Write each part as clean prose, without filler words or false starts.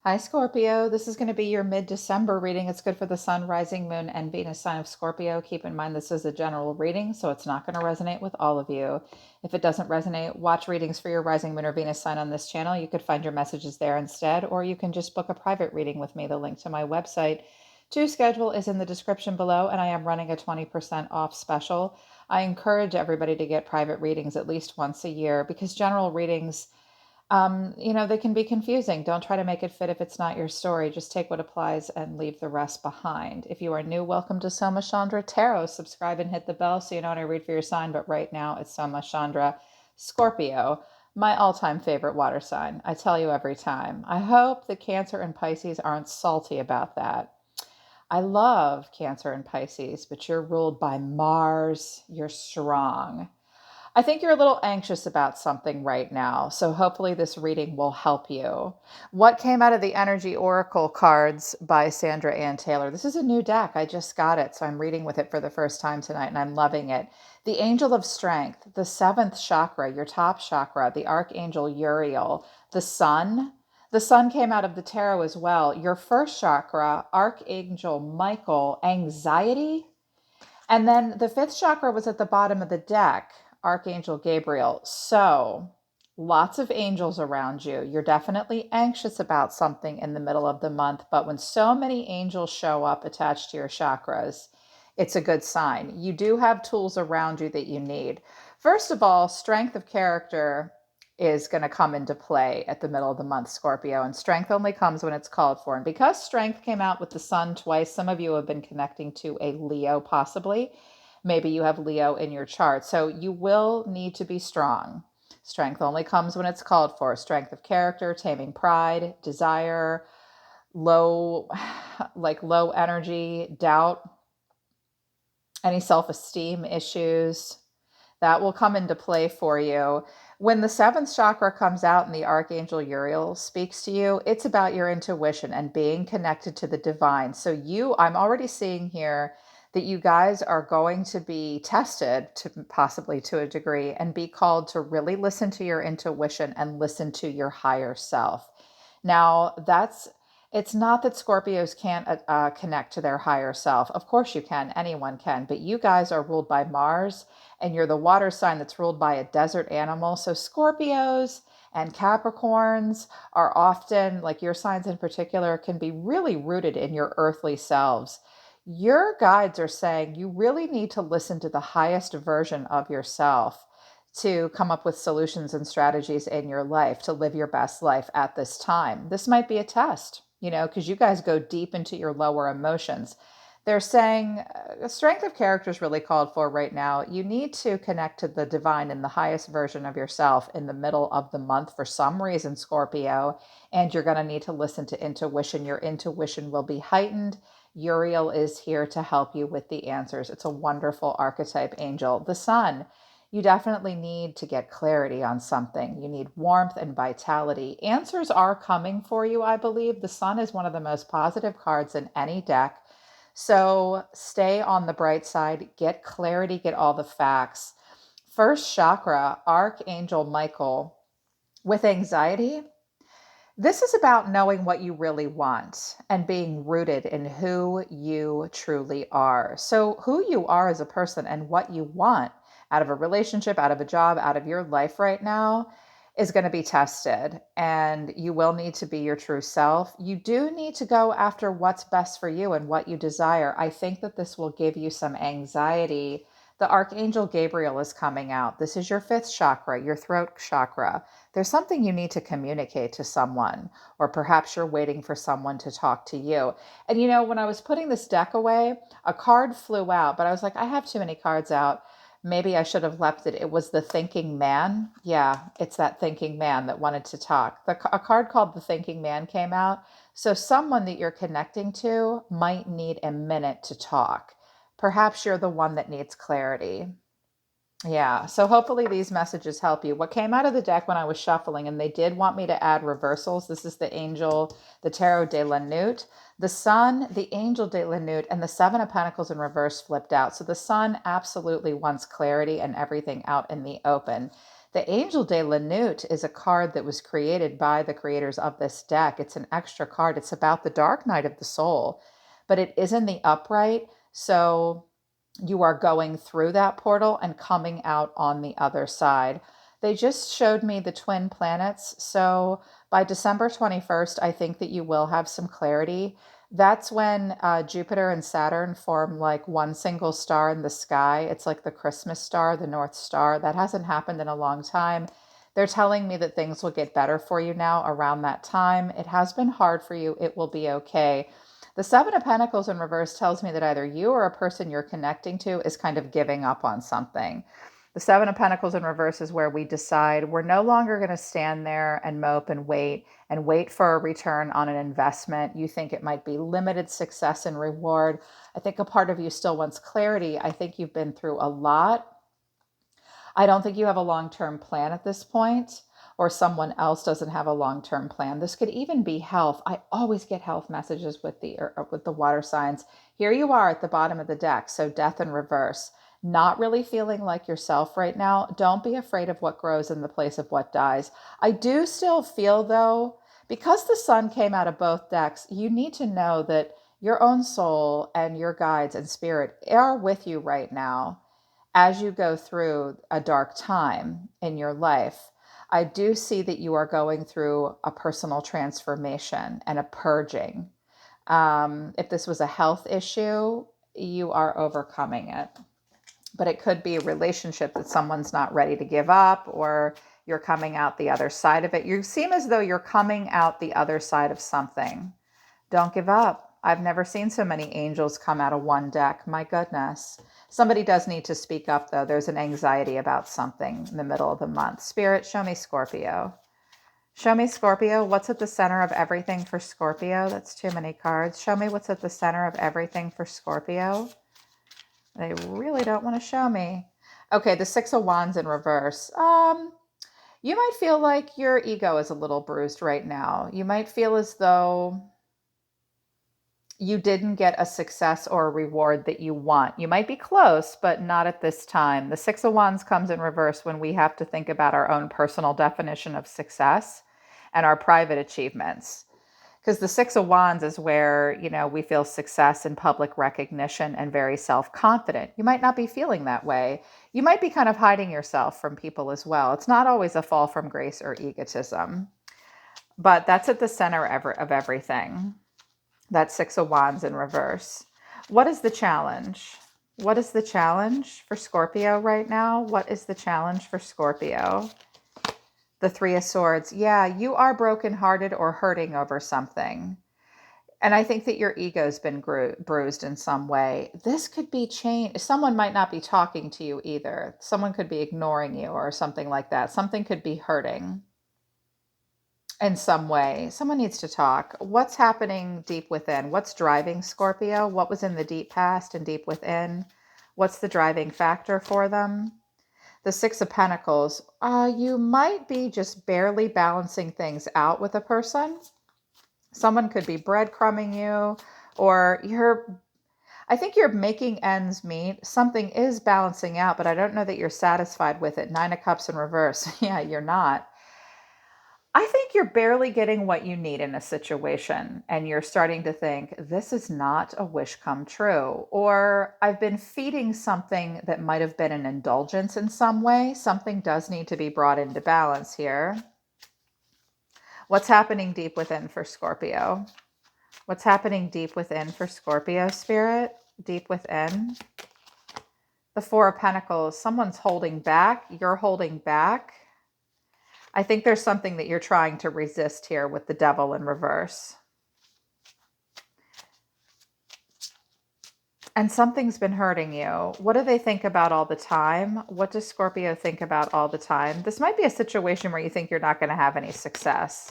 Hi, Scorpio. This is going to be your mid-December reading. It's good for the Sun, Rising Moon, and Venus sign of Scorpio. Keep in mind this is a general reading, so it's not going to resonate with all of you. If it doesn't resonate, watch readings for your Rising Moon or Venus sign on this channel. You could find your messages there instead, or you can just book a private reading with me. The link to my website to schedule is in the description below, and I am running a 20% off special. I encourage everybody to get private readings at least once a year because general readings they can be confusing. Don't try to make it fit if it's not your story. Just take what applies and leave the rest behind. If you are new, welcome to Soma Chandra Tarot. Subscribe and hit the bell so you know when I read for your sign. But right now, it's Soma Chandra Scorpio, my all-time favorite water sign. I tell you every time. I hope the Cancer and Pisces aren't salty about that. I love Cancer and Pisces, but you're ruled by Mars. You're strong. I think you're a little anxious about something right now, so hopefully this reading will help you. What came out of the Energy Oracle cards by Sandra Ann Taylor? This is a new deck. I just got it, so I'm reading with it for the first time tonight, and I'm loving it. The Angel of Strength, the seventh chakra, your top chakra, the Archangel Uriel, the Sun. The Sun came out of the tarot as well. Your first chakra, Archangel Michael, anxiety. And then the fifth chakra was at the bottom of the deck, Archangel Gabriel. So lots of angels around you. You're definitely anxious about something in the middle of the month, but when so many angels show up attached to your chakras, it's a good sign. You do have tools around you that you need. First of all, strength of character is going to come into play at the middle of the month, Scorpio, and strength only comes when it's called for. And because strength came out with the sun twice, some of you have been connecting to a Leo, possibly. Maybe you have Leo in your chart. So you will need to be strong. Strength only comes when it's called for. Strength of character, taming pride, desire, low, low energy, doubt, any self-esteem issues that will come into play for you. When the seventh chakra comes out and the Archangel Uriel speaks to you, it's about your intuition and being connected to the divine. So I'm already seeing here that you guys are going to be tested to possibly to a degree and be called to really listen to your intuition and listen to your higher self. Now, it's not that Scorpios can't connect to their higher self. Of course you can. Anyone can. But you guys are ruled by Mars, and you're the water sign that's ruled by a desert animal. So Scorpios and Capricorns are often, like your signs in particular, can be really rooted in your earthly selves. Your guides are saying you really need to listen to the highest version of yourself to come up with solutions and strategies in your life to live your best life at this time. This might be a test, because you guys go deep into your lower emotions. They're saying strength of character is really called for right now. You need to connect to the divine and the highest version of yourself in the middle of the month for some reason, Scorpio, and you're going to need to listen to intuition. Your intuition will be heightened. Uriel is here to help you with the answers. It's a wonderful archetype angel. The sun. You definitely need to get clarity on something. You need warmth and vitality. Answers are coming for you, I believe. The sun is one of the most positive cards in any deck. So stay on the bright side, get clarity, get all the facts. First chakra, Archangel Michael, with anxiety. This is about knowing what you really want and being rooted in who you truly are. So, who you are as a person and what you want out of a relationship, out of a job, out of your life right now is going to be tested. And you will need to be your true self. You do need to go after what's best for you and what you desire. I think that this will give you some anxiety. The Archangel Gabriel is coming out. This is your fifth chakra, your throat chakra. There's something you need to communicate to someone, or perhaps you're waiting for someone to talk to you. And when I was putting this deck away, a card flew out, but I was like, I have too many cards out. Maybe I should have left it. It was the thinking man. Yeah, it's that thinking man that wanted to talk. A card called the thinking man came out. So someone that you're connecting to might need a minute to talk. Perhaps you're the one that needs clarity. Yeah, so hopefully these messages help you. What came out of the deck when I was shuffling, and they did want me to add reversals. This is the Angel, the Tarot de la Newt, the Sun, the Angel de la Newt, and the Seven of Pentacles in reverse flipped out. So the Sun absolutely wants clarity and everything out in the open. The Angel de la Nute is a card that was created by the creators of this deck. It's an extra card. It's about the dark night of the soul, but it is in the upright. So you are going through that portal and coming out on the other side. They just showed me the twin planets. So by December 21st, I think that you will have some clarity. That's when Jupiter and Saturn form like one single star in the sky. It's like the Christmas star, the North Star. That hasn't happened in a long time. They're telling me that things will get better for you now around that time. It has been hard for you. It will be okay. The Seven of Pentacles in reverse tells me that either you or a person you're connecting to is kind of giving up on something. The Seven of Pentacles in reverse is where we decide we're no longer going to stand there and mope and wait for a return on an investment. You think it might be limited success and reward. I think a part of you still wants clarity. I think you've been through a lot. I don't think you have a long-term plan at this point, or someone else doesn't have a long-term plan. This could even be health. I always get health messages with the water signs. Here you are at the bottom of the deck, so death in reverse. Not really feeling like yourself right now. Don't be afraid of what grows in the place of what dies. I do still feel, though, because the sun came out of both decks, you need to know that your own soul and your guides and spirit are with you right now as you go through a dark time in your life. I do see that you are going through a personal transformation and a purging. If this was a health issue, you are overcoming it. But it could be a relationship that someone's not ready to give up, or you're coming out the other side of it. You seem as though you're coming out the other side of something. Don't give up. I've never seen so many angels come out of one deck. My goodness. Somebody does need to speak up, though. There's an anxiety about something in the middle of the month. Spirit, show me Scorpio. Show me Scorpio. What's at the center of everything for Scorpio? That's too many cards. Show me what's at the center of everything for Scorpio. They really don't want to show me. Okay, the Six of Wands in reverse. You might feel like your ego is a little bruised right now. You might feel as though you didn't get a success or a reward that you want. You might be close, but not at this time. The Six of Wands comes in reverse when we have to think about our own personal definition of success and our private achievements. Because the Six of Wands is where, we feel success and public recognition and very self-confident. You might not be feeling that way. You might be kind of hiding yourself from people as well. It's not always a fall from grace or egotism, but that's at the center of everything. That Six of Wands in reverse. What is the challenge? What is the challenge for Scorpio right now? What is the challenge for Scorpio? The Three of Swords. Yeah, you are brokenhearted or hurting over something. And I think that your ego's been bruised in some way. This could be changed. Someone might not be talking to you either. Someone could be ignoring you or something like that. Something could be hurting in some way. Someone needs to talk. What's happening deep within? What's driving Scorpio? What was in the deep past and deep within? What's the driving factor for them? The Six of Pentacles. You might be just barely balancing things out with a person. Someone could be breadcrumbing you, or I think you're making ends meet. Something is balancing out, but I don't know that you're satisfied with it. Nine of Cups in reverse. Yeah, you're not. I think you're barely getting what you need in a situation, and you're starting to think, this is not a wish come true, or I've been feeding something that might have been an indulgence in some way. Something does need to be brought into balance here. What's happening deep within for Scorpio? What's happening deep within for Scorpio, Spirit? Deep within. The Four of Pentacles. Someone's holding back. You're holding back. I think there's something that you're trying to resist here with the Devil in reverse. And something's been hurting you. What do they think about all the time? What does Scorpio think about all the time? This might be a situation where you think you're not going to have any success.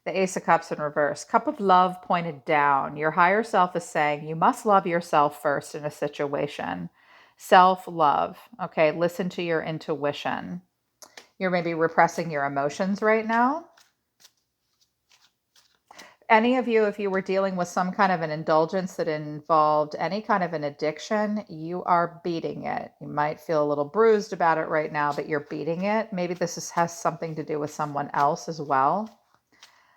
The Ace of Cups in reverse. Cup of love pointed down. Your higher self is saying you must love yourself first in a situation. Self-love. Okay, listen to your intuition. You're maybe repressing your emotions right now. Any of you, if you were dealing with some kind of an indulgence that involved any kind of an addiction, you are beating it. You might feel a little bruised about it right now, but you're beating it. Maybe has something to do with someone else as well.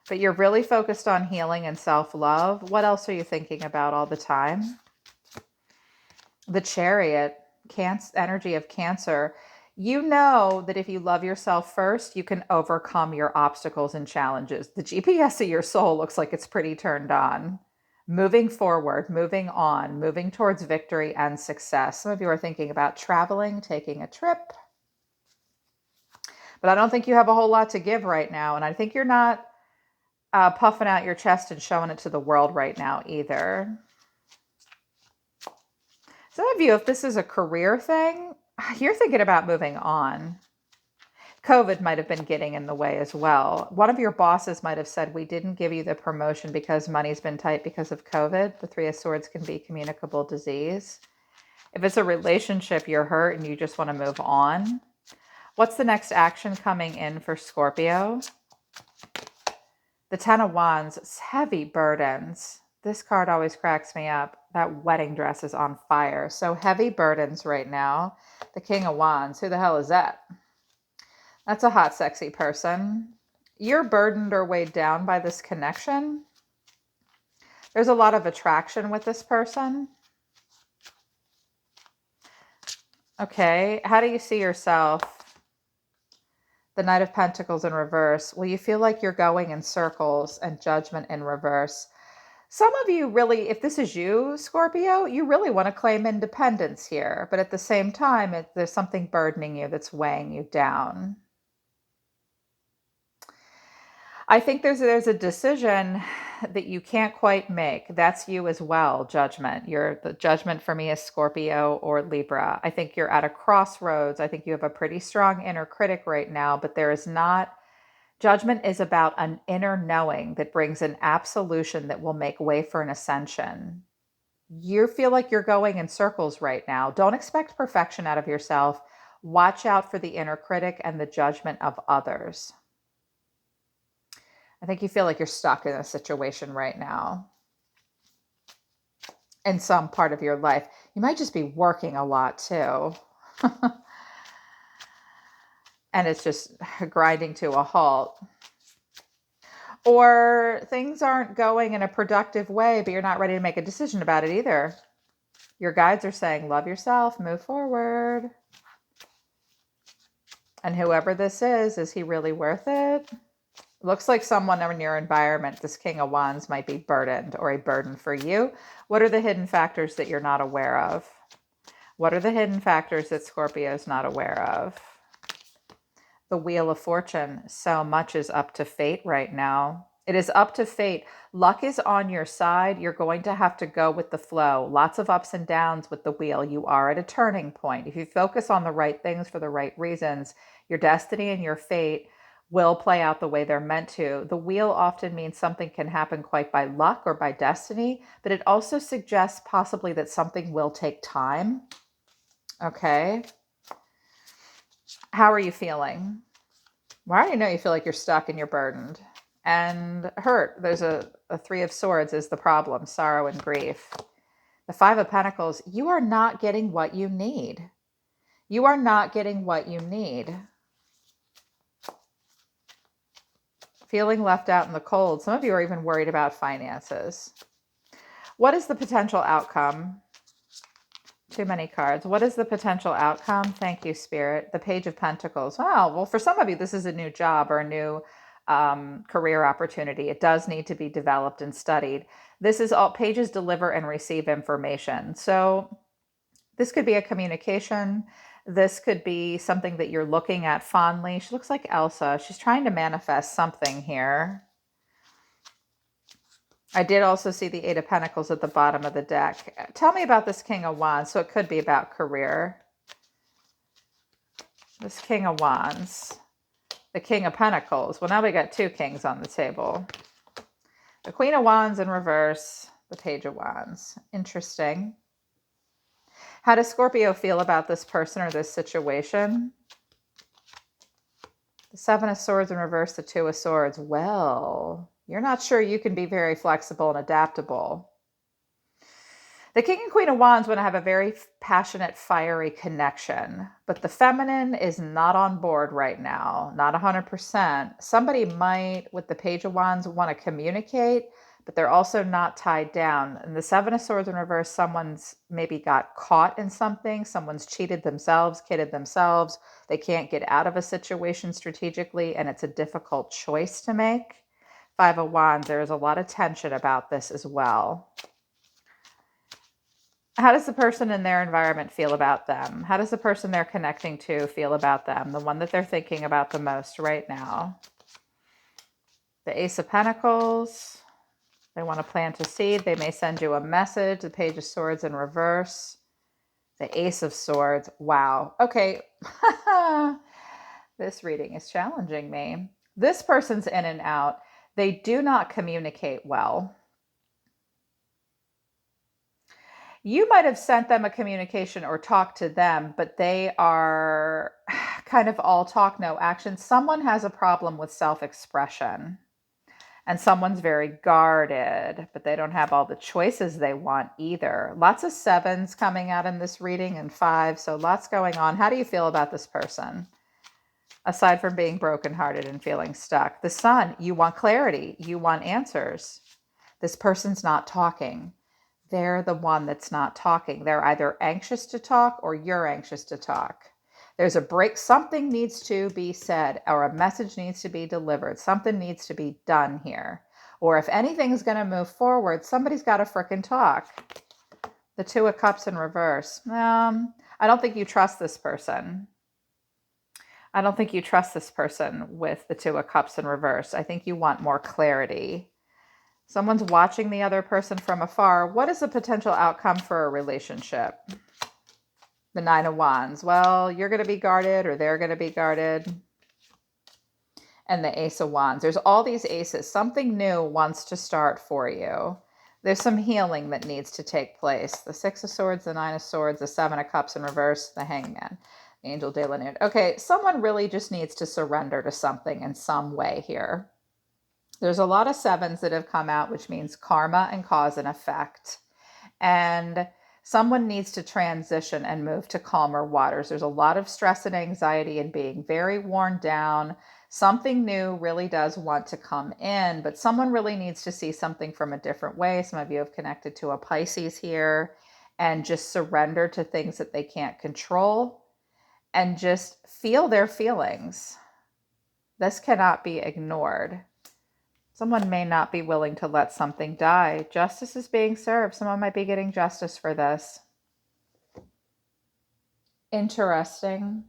But you're really focused on healing and self-love. What else are you thinking about all the time? The Chariot, energy of Cancer. You know that if you love yourself first, you can overcome your obstacles and challenges. The GPS of your soul looks like it's pretty turned on. Moving forward, moving on, moving towards victory and success. Some of you are thinking about traveling, taking a trip. But I don't think you have a whole lot to give right now. And I think you're not puffing out your chest and showing it to the world right now either. Some of you, if this is a career thing, you're thinking about moving on. COVID might have been getting in the way as well. One of your bosses might have said, we didn't give you the promotion because money's been tight because of COVID. The Three of Swords can be communicable disease. If it's a relationship, you're hurt and you just want to move on. What's the next action coming in for Scorpio? The Ten of Wands, heavy burdens. This card always cracks me up. That wedding dress is on fire. So heavy burdens right now. The King of Wands, who the hell is that? That's a hot, sexy person. You're burdened or weighed down by this connection. There's a lot of attraction with this person. Okay, how do you see yourself? The Knight of Pentacles in reverse. Well, you feel like you're going in circles, and Judgment in reverse. Some of you really, if this is you, Scorpio, you really want to claim independence here. But at the same time, there's something burdening you that's weighing you down. I think there's a decision that you can't quite make. That's you as well, Judgment. The Judgment for me is Scorpio or Libra. I think you're at a crossroads. I think you have a pretty strong inner critic right now, but there is not. Judgment is about an inner knowing that brings an absolution that will make way for an ascension. You feel like you're going in circles right now. Don't expect perfection out of yourself. Watch out for the inner critic and the judgment of others. I think you feel like you're stuck in a situation right now in some part of your life. You might just be working a lot too. And it's just grinding to a halt. Or things aren't going in a productive way, but you're not ready to make a decision about it either. Your guides are saying, love yourself, move forward. And whoever this is he really worth it? Looks like someone in your environment, this King of Wands, might be burdened or a burden for you. What are the hidden factors that you're not aware of? What are the hidden factors that Scorpio is not aware of? The Wheel of Fortune. So much is up to fate right now. It is up to fate. Luck is on your side. You're going to have to go with the flow. Lots of ups and downs with the wheel. You are at a turning point. If you focus on the right things for the right reasons, your destiny and your fate will play out the way they're meant to. The wheel often means something can happen quite by luck or by destiny, but it also suggests possibly that something will take time. Okay. How are you feeling? Well, I already know you feel like you're stuck and you're burdened and hurt. There's a Three of Swords is the problem, sorrow and grief. The Five of Pentacles, you are not getting what you need. You are not getting what you need. Feeling left out in the cold. Some of you are even worried about finances. What is the potential outcome? Too many cards. What is the potential outcome? Thank you, Spirit. The Page of Pentacles. Wow. Well, for some of you, this is a new job or a new career opportunity. It does need to be developed and studied. This is all pages deliver and receive information. So this could be a communication. This could be something that you're looking at fondly. She looks like Elsa. She's trying to manifest something here. I did also see the Eight of Pentacles at the bottom of the deck. Tell me about this King of Wands. So it could be about career. This King of Wands. The King of Pentacles. Well, now we got two kings on the table. The Queen of Wands in reverse. The Page of Wands. Interesting. How does Scorpio feel about this person or this situation? The Seven of Swords in reverse, the Two of Swords. Well, You're not sure you can be very flexible and adaptable. The King and Queen of Wands want to have a very passionate, fiery connection, but the feminine is not on board right now, not 100%. Somebody might, with the Page of Wands, want to communicate, but they're also not tied down. And the Seven of Swords in reverse, someone's maybe got caught in something, someone's cheated themselves, kidded themselves. They can't get out of a situation strategically, and it's a difficult choice to make. Five of Wands, there is a lot of tension about this as well. How does the person in their environment feel about them? How does the person they're connecting to feel about them? The one that they're thinking about the most right now. The Ace of Pentacles. They want to plant a seed. They may send you a message. The Page of Swords in reverse. The Ace of Swords. Wow. Okay. This reading is challenging me. This person's in and out. They do not communicate well. You might have sent them a communication or talked to them, but they are kind of all talk, no action. Someone has a problem with self-expression, and someone's very guarded, but they don't have all the choices they want either. Lots of sevens coming out in this reading and five, so lots going on. How do you feel about this person? Aside from being brokenhearted and feeling stuck. The Sun, you want clarity. You want answers. This person's not talking. They're the one that's not talking. They're either anxious to talk or you're anxious to talk. There's a break. Something needs to be said, or a message needs to be delivered. Something needs to be done here. Or if anything's going to move forward, somebody's got to frickin' talk. The Two of Cups in reverse. I don't think you trust this person. I don't think you trust this person with the Two of Cups in reverse. I think you want more clarity. Someone's watching the other person from afar. What is the potential outcome for a relationship? The Nine of Wands. Well, you're going to be guarded or they're going to be guarded. And the Ace of Wands. There's all these aces. Something new wants to start for you. There's some healing that needs to take place. The Six of Swords, the Nine of Swords, the Seven of Cups in reverse, the Hangman, the Angel de la Nude. Okay, someone really just needs to surrender to something in some way here. There's a lot of sevens that have come out, which means karma and cause and effect. And someone needs to transition and move to calmer waters. There's a lot of stress and anxiety and being very worn down. Something new really does want to come in, but someone really needs to see something from a different way. Some of you have connected to a Pisces here and just surrender to things that they can't control and just feel their feelings. This cannot be ignored. Someone may not be willing to let something die. Justice is being served. Someone might be getting justice for this. Interesting.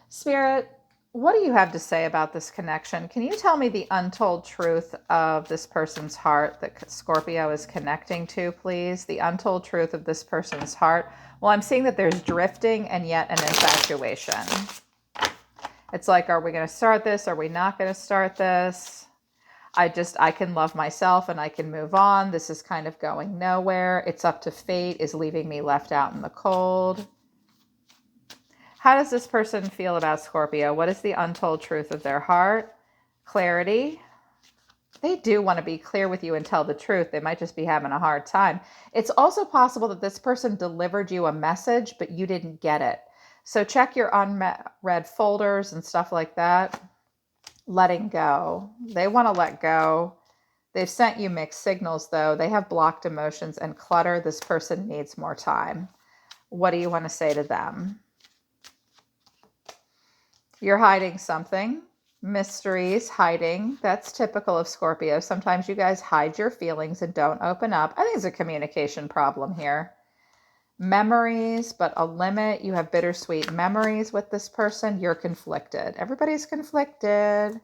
Spirit, what do you have to say about this connection? Can you tell me the untold truth of this person's heart that Scorpio is connecting to, please? The untold truth of this person's heart. Well, I'm seeing that there's drifting and yet an infatuation. It's like, are we going to start this? Are we not going to start this? I can love myself and I can move on. This is kind of going nowhere. It's up to fate is leaving me left out in the cold. How does this person feel about Scorpio? What is the untold truth of their heart? Clarity. They do want to be clear with you and tell the truth. They might just be having a hard time. It's also possible that this person delivered you a message, but you didn't get it. So check your unread folders and stuff like that. Letting go. They want to let go. They've sent you mixed signals, though. They have blocked emotions and clutter. This person needs more time. What do you want to say to them? You're hiding something. Mysteries, hiding. That's typical of Scorpio. Sometimes you guys hide your feelings and don't open up. I think it's a communication problem here. Memories, but a limit. You have bittersweet memories with this person. You're conflicted. Everybody's conflicted.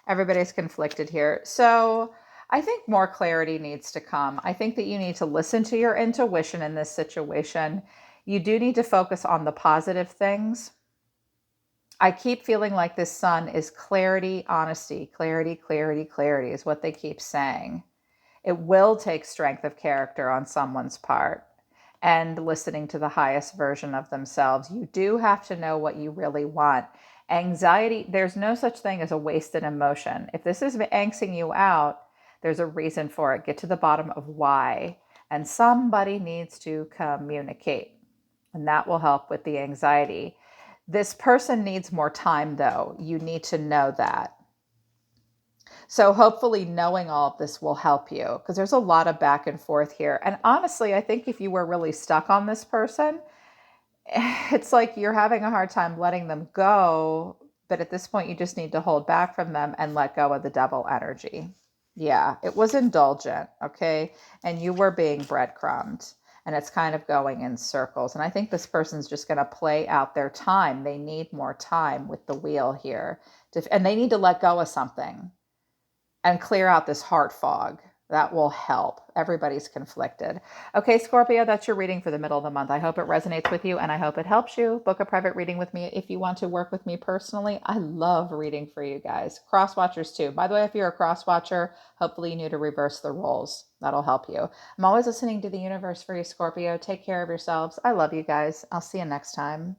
Everybody's conflicted here. So I think more clarity needs to come. I think that you need to listen to your intuition in this situation. You do need to focus on the positive things. I keep feeling like this Sun is clarity, honesty, clarity, clarity, clarity is what they keep saying. It will take strength of character on someone's part and listening to the highest version of themselves. You do have to know what you really want. Anxiety, there's no such thing as a wasted emotion. If this is angsting you out, There's a reason for it. Get to the bottom of why. And somebody needs to communicate, and that will help with the anxiety. This person needs more time, though. You need to know that. So hopefully knowing all of this will help you, because there's a lot of back and forth here. And honestly, I think if you were really stuck on this person, it's like you're having a hard time letting them go. But at this point, you just need to hold back from them and let go of the devil energy. Yeah, it was indulgent, okay? And you were being breadcrumbed, and it's kind of going in circles. And I think this person's just going to play out their time. They need more time with the wheel here. And they need to let go of something and clear out this heart fog. That will help. Everybody's conflicted. Okay, Scorpio, that's your reading for the middle of the month. I hope it resonates with you and I hope it helps you. Book a private reading with me if you want to work with me personally. I love reading for you guys. Cross watchers too. By the way, if you're a cross watcher, hopefully you need to reverse the roles. That'll help you. I'm always listening to the universe for you, Scorpio. Take care of yourselves. I love you guys. I'll see you next time.